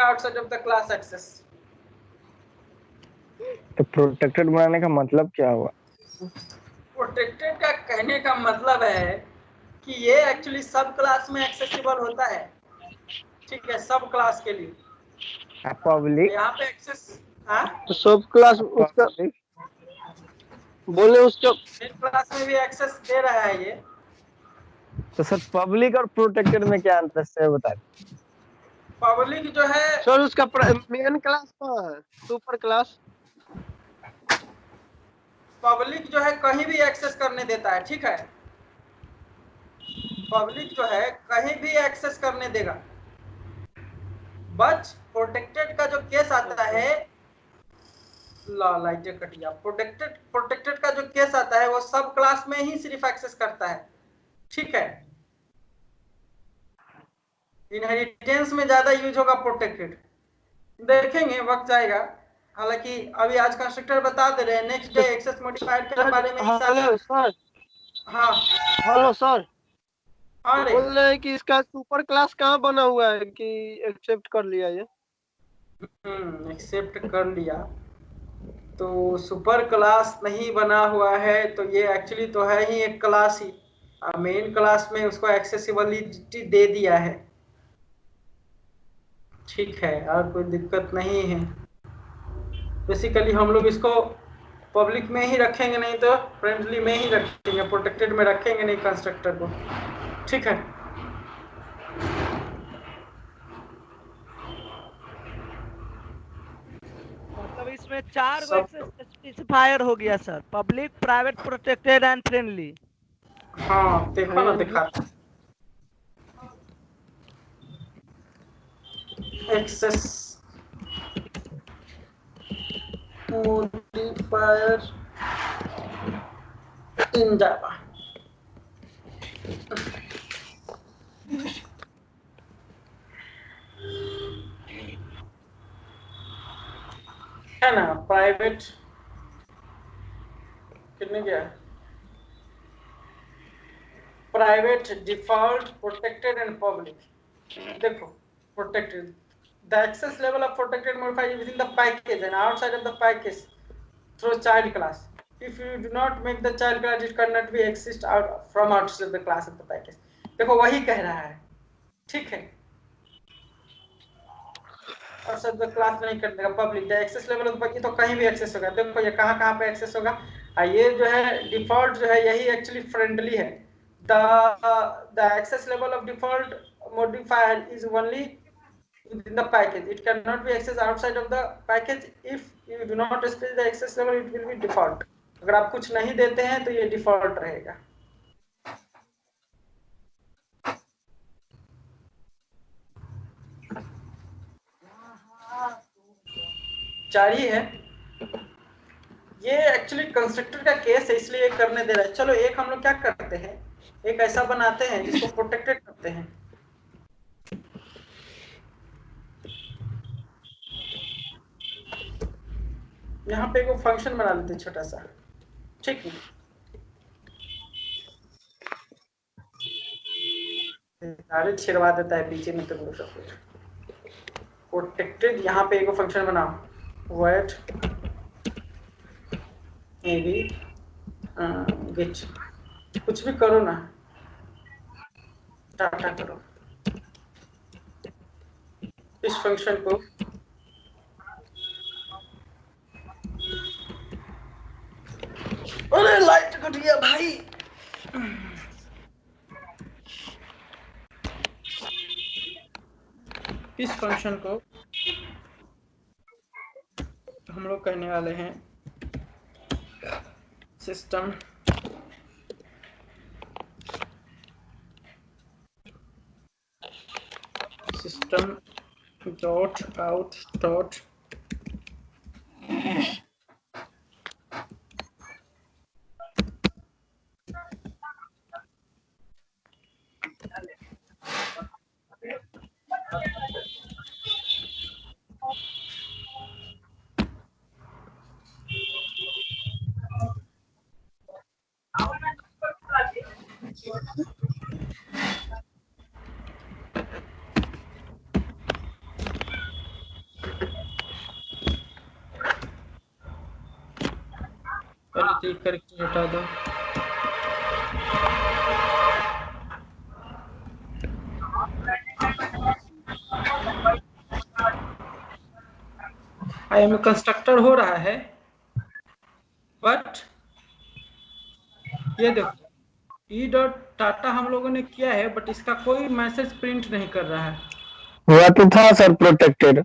outside of the class access. तो protected बनाने का मतलब क्या हुआ? प्रोटेक्टेड का कहने का मतलब है कि ये एक्चुअली सब क्लास में एक्सेसिबल होता है, ठीक है, सब क्लास के लिए। पब्लिक यहाँ पे एक्सेस, हाँ, तो सब क्लास उसका बोले उसका मेन क्लास में भी एक्सेस दे रहा है ये। तो सर पब्लिक और प्रोटेक्टेड में क्या अंतर है बता। पब्लिक जो है सर उसका मेन क्लास कहाँ है? सुपर क्लास पब्लिक जो है कहीं भी एक्सेस करने देता है, ठीक है, पब्लिक जो है कहीं भी एक्सेस करने देगा। बट प्रोटेक्टेड का जो केस आता है, लाइटें कट गया, प्रोटेक्टेड का जो केस आता है वो सब क्लास में ही सिर्फ एक्सेस करता है, ठीक है। इनहेरिटेंस में ज्यादा यूज होगा प्रोटेक्टेड, देखेंगे वक्त जाएगा। हालांकि अभी आज कंस्ट्रक्टर बता दे रहे हैं, नेक्स्ट डे एक्सेस मॉडिफायर के बारे में ही हेलो सर। हाँ हेलो सर, हाँ रे, बोल रहे हैं कि इसका सुपर क्लास कहाँ बना हुआ है कि एक्सेप्ट कर लिया ये? एक्सेप्ट कर लिया तो सुपर क्लास नहीं बना हुआ है, तो ये एक्चुअली तो है ही एक क्लास ही, मेन क्लास में उसको एक्सेसिबिलिटी दे दिया है, ठीक है, और कोई दिक्कत नहीं है। बेसिकली हम लोग इसको पब्लिक में ही रखेंगे, नहीं तो फ्रेंडली में ही रखेंगे, प्रोटेक्टेड में रखेंगे नहीं कंस्ट्रक्टर को, ठीक है। मतलब इसमें 4 गो स्पेसिफायर हो गया sir, public, private, protected and friendly. हाँ देखो ना, दिखाता एक्सेस मॉडिफायर इन जावा, है ना, प्राइवेट कितने क्या, private, default, protected and public. देखो protected, the access level of protected modifier is within the package and outside of the package through child class. If you do not make the child class, it cannot be exist out from outside the class of the package. देखो वही कह रहा है, ठीक है, और सब the class नहीं कर देगा public, the access level of बाकी तो कहीं भी एक्सेस होगा। देखो ये कहाँ कहाँ पे एक्सेस होगा, ये जो है डिफॉल्ट जो है यही एक्चुअली फ्रेंडली है। The access level of default modifier is only within the package, it cannot be accessed outside of the package. If you do not specify the access level, it will be default. अगर आप कुछ नहीं देते हैं तो ये default रहेगा। जारी है, ये एक्चुअली कंस्ट्रक्टर का केस है इसलिए करने दे रहा है। चलो एक हम लोग क्या करते हैं, एक ऐसा बनाते हैं जिसको प्रोटेक्टेड करते हैं। यहाँ पे एक फंक्शन बना लेते हैं छोटा सा, ठीक है, सारे छिड़वा देता है पीछे में तो सब कुछ। प्रोटेक्टेड यहाँ पे एक फंक्शन बनाओ, void maybe get, कुछ भी करो ना, टाटा करो इस फंक्शन को। अरे लाइट कट गया भाई, इस फंक्शन को हम लोग कहने वाले हैं सिस्टम डॉट आउट डॉट तो करेक्टर हटा दो। आई एम कंस्ट्रक्टर हो रहा है, बट ये देखो ई डॉट डाटा हम लोगों ने किया है, बट इसका कोई मैसेज प्रिंट नहीं कर रहा है। हुआ तो था सर प्रोटेक्टेड,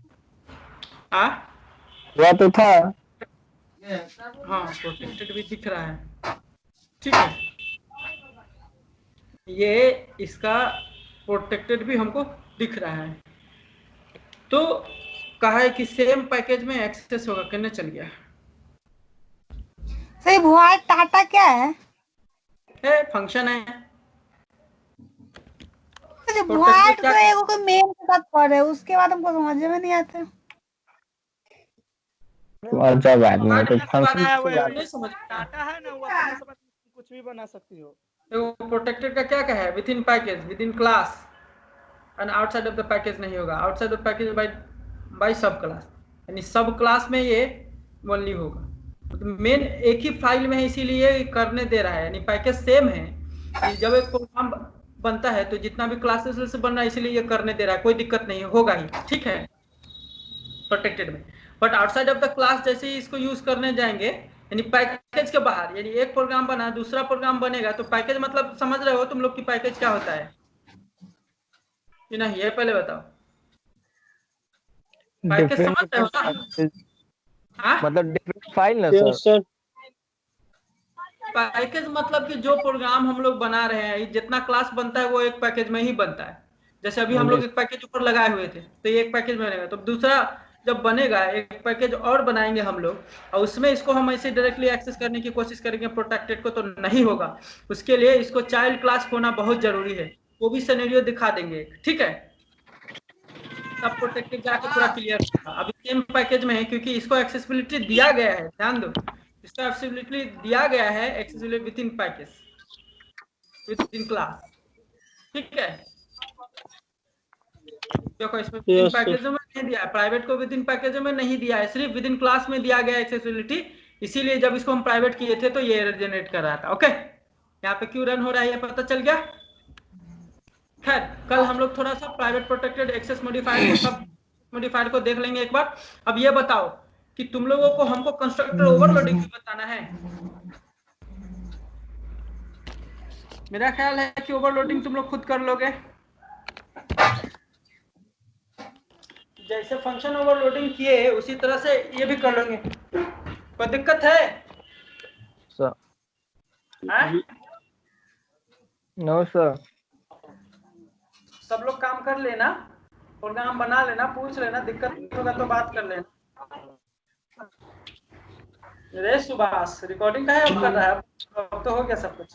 आ हुआ तो था। हाँ प्रोटेक्टेड भी दिख रहा है, ठीक है। ये इसका प्रोटेक्टेड भी हमको दिख रहा है। तो कहा है कि सेम पैकेज में एक्सेस होगा, करने चल गया। सही void डाटा क्या है? फंक्शन है। तो void तो एगो को मेन के साथ पढ़ रहे, उसके बाद हमको समझ में नहीं आता। अच्छा बात नहीं, तो फंक्शन नहीं समझ डाटा है ना, वो अपने समझ कुछ भी बना सकती हो। तो प्रोटेक्टेड का क्या है, with in package, with in class, and outside of the package नहीं होगा। आउटसाइड ऑफ पैकेज बाय सब क्लास, यानी सब क्लास में ये ओनली होगा। तो मेन एक ही फाइल में है, इसीलिए करने दे रहा है, यानी पैकेज सेम है। जब एक प्रोग्राम बनता है तो जितना भी क्लासेस से बन रहा है, इसीलिए ये करने दे रहा है, कोई दिक्कत नहीं होगा ही, ठीक है, प्रोटेक्टेड में। But outside of the class जैसे ही इसको यूज करने जाएंगे, यानी पैकेज के बाहर, यानी एक प्रोग्राम बना दूसरा प्रोग्राम बनेगा, तो पैकेज मतलब समझ रहे हो तुम लोग की पैकेज क्या होता है कि नहीं, ये पहले बताओ। पैकेज समझ रहे हो ना? हाँ? मतलब डिफरेंट फाइल ना यस सर। सर। पैकेज मतलब कि जो प्रोग्राम हम लोग बना रहे हैं, जितना क्लास बनता है वो एक पैकेज में ही बनता है। जैसे अभी हम लोग एक पैकेज ऊपर लगाए हुए थे, तो ये एक पैकेज में बनेगा, तो दूसरा जब बनेगा एक पैकेज और बनाएंगे हम लोग, और उसमें इसको हम ऐसे डायरेक्टली एक्सेस करने की कोशिश करेंगे प्रोटेक्टेड को, तो नहीं होगा। उसके लिए इसको चाइल्ड क्लास होना बहुत जरूरी है, वो भी सिनेरियो दिखा देंगे, ठीक है। सब प्रोटेक्टेड जाके पूरा क्लियर होगा। अभी सेम पैकेज में है, क्योंकि इसको एक्सेसिबिलिटी दिया गया है, ध्यान दो, इसको एक्सेसिबिलिटी दिया गया है, accessibility with in package, with in class, ठीक है। देखो इसमें विद इन पैकेज में नहीं दिया है, प्राइवेट को विद इन पैकेज में नहीं दिया है, सिर्फ विद इन क्लास में दिया गया एक्सेसिबिलिटी। इसीलिए जब इसको हम प्राइवेट किए थे तो ये एरर जनरेट कर रहा था। ओके, यहाँ पे क्यों रन हो रहा है ये पता चल गया। खैर, कल हम लोग थोड़ा सा प्राइवेट प्रोटेक्टेड एक्सेस मॉडिफायर को, सब मॉडिफायर को देख लेंगे एक बार। अब ये बताओ कि तुम लोगों को हमको कंस्ट्रक्टर ओवरलोडिंग भी बताना है। मेरा ख्याल है कि ओवरलोडिंग तुम लोग खुद कर लोगे, जैसे फंक्शन ओवरलोडिंग किए उसी तरह से ये भी कर लेंगे। कोई दिक्कत है सर? No sir. सब लोग काम कर लेना, प्रोग्राम बना लेना, पूछ लेना, दिक्कत होगा तो बात कर लेना। रे सुभाष, रिकॉर्डिंग का है, अब कर रहा है, अब तो हो गया सब कुछ।